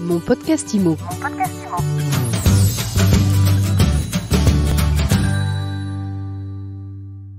Mon podcast IMO.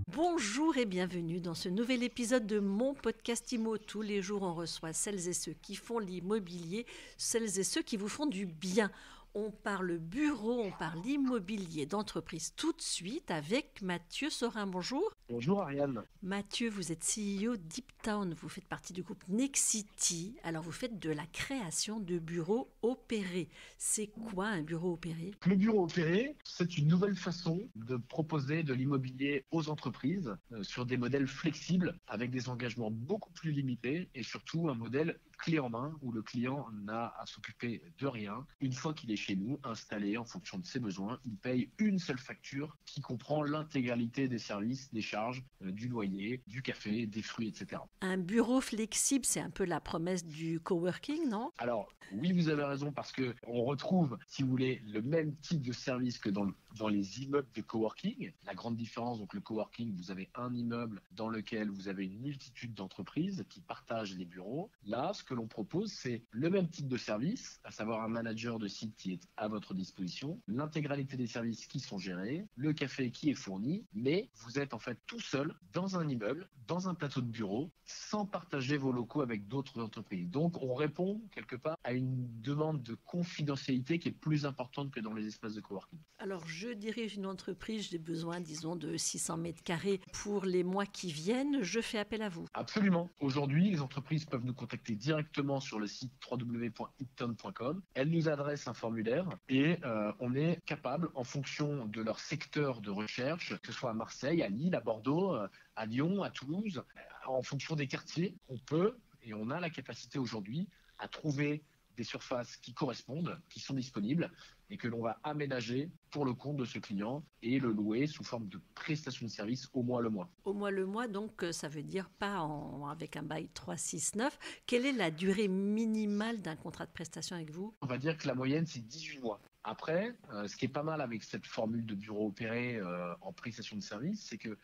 Bonjour et bienvenue dans ce nouvel épisode de Mon podcast IMO. Tous les jours, on reçoit celles et ceux qui font l'immobilier, celles et ceux qui vous font du bien. On parle bureau, on parle immobilier d'entreprise tout de suite avec Mathieu Sorin. Bonjour. Bonjour Ariane. Mathieu, vous êtes CEO Deeptown, vous faites partie du groupe Nexity. Alors vous faites de la création de bureaux opérés. C'est quoi un bureau opéré ? Le bureau opéré, c'est une nouvelle façon de proposer de l'immobilier aux entreprises sur des modèles flexibles avec des engagements beaucoup plus limités et surtout un modèle clé en main où le client n'a à s'occuper de rien. Une fois qu'il est chez nous, installé en fonction de ses besoins, il paye une seule facture qui comprend l'intégralité des services, des charges, du loyer, du café, des fruits, etc. Un bureau flexible, c'est un peu la promesse du coworking, non ? Alors oui, vous avez raison parce qu'on retrouve, si vous voulez, le même type de service que dans les immeubles de coworking. La grande différence, donc le coworking, vous avez un immeuble dans lequel vous avez une multitude d'entreprises qui partagent les bureaux. Là, ce que l'on propose, c'est le même type de service, à savoir un manager de site qui est à votre disposition, l'intégralité des services qui sont gérés, le café qui est fourni, mais vous êtes en fait tout seul dans un immeuble, dans un plateau de bureau, sans partager vos locaux avec d'autres entreprises. Donc, on répond quelque part à une demande de confidentialité qui est plus importante que dans les espaces de coworking. Alors, je dirige une entreprise, j'ai besoin, disons, de 600 mètres carrés pour les mois qui viennent. Je fais appel à vous. Absolument. Aujourd'hui, les entreprises peuvent nous contacter directement sur le site www.ipton.com. Elles nous adressent un formulaire et on est capable, en fonction de leur secteur de recherche, que ce soit à Marseille, à Lille, à Bordeaux, à Lyon, à Toulouse, en fonction des quartiers, on peut et on a la capacité aujourd'hui à trouver des surfaces qui correspondent, qui sont disponibles et que l'on va aménager pour le compte de ce client et le louer sous forme de prestation de service au mois le mois. Au mois le mois, donc ça veut dire pas avec un bail 369. Quelle est la durée minimale d'un contrat de prestation avec vous ? On va dire que la moyenne, c'est 18 mois. Après, ce qui est pas mal avec cette formule de bureau opéré en prestation de service, c'est que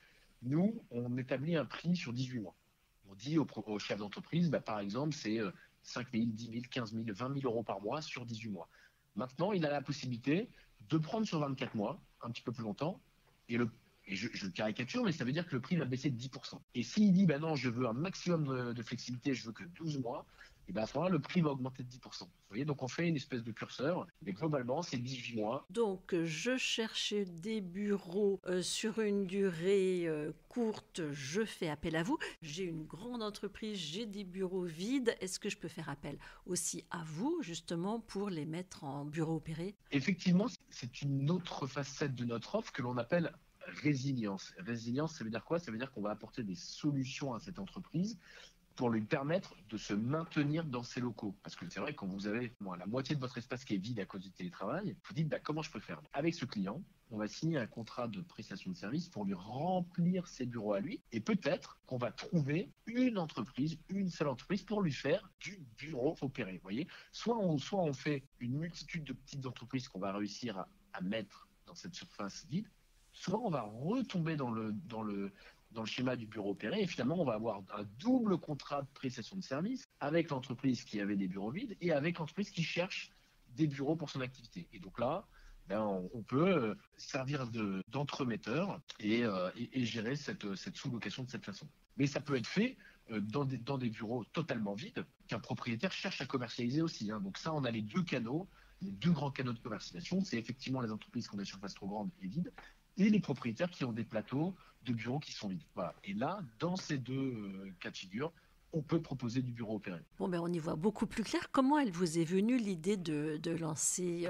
nous, on établit un prix sur 18 mois. On dit au chef d'entreprise, par exemple, c'est 5 000, 10 000, 15 000, 20 000 euros par mois sur 18 mois. Maintenant, il a la possibilité de prendre sur 24 mois, un petit peu plus longtemps, et je caricature, mais ça veut dire que le prix va baisser de 10%. Et s'il dit, non, je veux un maximum de flexibilité, je veux que 12 mois, et à ce moment-là, le prix va augmenter de 10%. Vous voyez, donc on fait une espèce de curseur, mais globalement, c'est 18 mois. Donc, je cherchais des bureaux sur une durée courte, je fais appel à vous. J'ai une grande entreprise, j'ai des bureaux vides. Est-ce que je peux faire appel aussi à vous, justement, pour les mettre en bureau opéré ? Effectivement, c'est une autre facette de notre offre que l'on appelle résilience. Résilience, ça veut dire quoi ? Ça veut dire qu'on va apporter des solutions à cette entreprise pour lui permettre de se maintenir dans ses locaux. Parce que c'est vrai, quand vous avez la moitié de votre espace qui est vide à cause du télétravail, vous dites comment je peux faire ? Avec ce client, on va signer un contrat de prestation de service pour lui remplir ses bureaux à lui. Et peut-être qu'on va trouver une seule entreprise pour lui faire du bureau opéré. Vous voyez ? Soit on fait une multitude de petites entreprises qu'on va réussir à mettre dans cette surface vide, soit on va retomber dans le schéma du bureau opéré et finalement on va avoir un double contrat de prestation de service avec l'entreprise qui avait des bureaux vides et avec l'entreprise qui cherche des bureaux pour son activité. Et donc là, on peut servir d'entremetteur et gérer cette sous-location de cette façon. Mais ça peut être fait dans des bureaux totalement vides qu'un propriétaire cherche à commercialiser aussi. Donc ça, on a les deux grands canaux de commercialisation. C'est effectivement les entreprises qui ont des surfaces trop grandes et vides et les propriétaires qui ont des plateaux de bureaux qui sont vides. Voilà. Et là, dans ces deux cas de figure, on peut proposer du bureau opéré. Bon, on y voit beaucoup plus clair. Comment elle vous est venue l'idée de lancer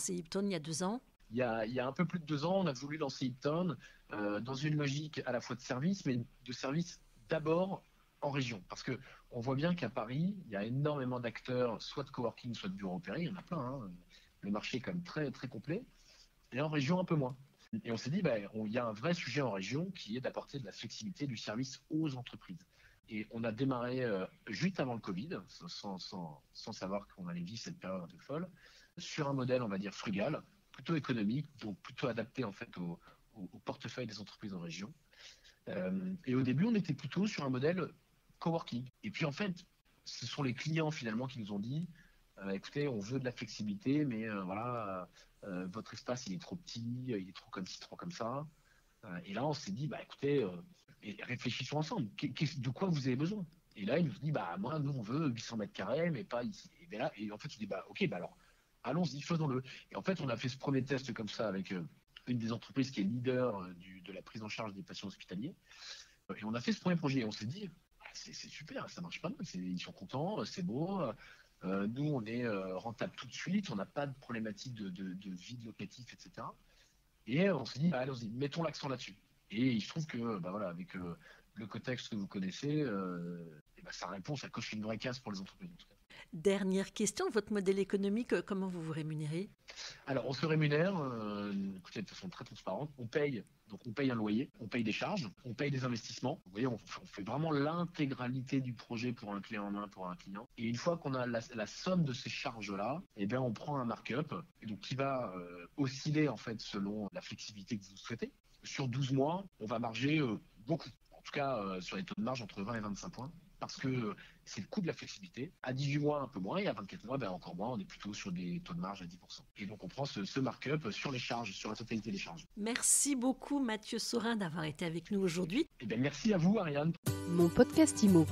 Ipton il y a 2 ans ? Il y a un peu plus de 2 ans, on a voulu lancer Ipton dans une logique à la fois de service, mais de service d'abord en région. Parce qu'on voit bien qu'à Paris, il y a énormément d'acteurs, soit de coworking, soit de bureau opéré. Il y en a plein. Le marché est quand même très, très complet. Et en région, un peu moins. Et on s'est dit, il y a un vrai sujet en région qui est d'apporter de la flexibilité du service aux entreprises. Et on a démarré juste avant le Covid, sans savoir qu'on allait vivre cette période un peu folle, sur un modèle, on va dire, frugal, plutôt économique, donc plutôt adapté en fait au portefeuille des entreprises en région. Et au début, on était plutôt sur un modèle coworking. Et puis en fait, ce sont les clients finalement qui nous ont dit écoutez, on veut de la flexibilité, mais voilà, votre espace, il est trop petit, il est trop comme ci, trop comme ça. Et là, on s'est dit, bah écoutez, réfléchissons ensemble. De quoi vous avez besoin? Et là, il nous dit, bah moi, nous, on veut 800 mètres carrés, mais pas ici. Et, ben là, et en fait, je dis, bah ok, bah alors, allons-y, faisons-le. Et en fait, on a fait ce premier test comme ça avec une des entreprises qui est leader de la prise en charge des patients hospitaliers. Et on a fait ce premier projet. Et on s'est dit, c'est super, ça marche pas mal. Ils sont contents, c'est beau. Nous, on est rentable tout de suite. On n'a pas de problématique de vide locatif, etc. Et on s'est dit, bah, allons-y, mettons l'accent là-dessus. Et il se trouve que, bah, voilà, avec le contexte que vous connaissez, et bah, ça répond, ça coche une vraie case pour les entreprises. En tout cas. Dernière question, votre modèle économique, comment vous vous rémunérez? Alors, on se rémunère, écoutez, de façon très transparente. On paye un loyer, on paye des charges, on paye des investissements. Vous voyez, on fait vraiment l'intégralité du projet pour un clé en main pour un client. Et une fois qu'on a la somme de ces charges-là, eh bien, on prend un markup donc, qui va osciller en fait selon la flexibilité que vous souhaitez. Sur 12 mois, on va marger beaucoup. En tout cas, sur les taux de marge entre 20 et 25 points. Parce que c'est le coût de la flexibilité. À 18 mois, un peu moins, et à 24 mois, ben encore moins, on est plutôt sur des taux de marge à 10%. Et donc, on prend ce markup sur les charges, sur la totalité des charges. Merci beaucoup, Mathieu Saurin, d'avoir été avec nous aujourd'hui. Eh bien, merci à vous, Ariane. Mon podcast IMO.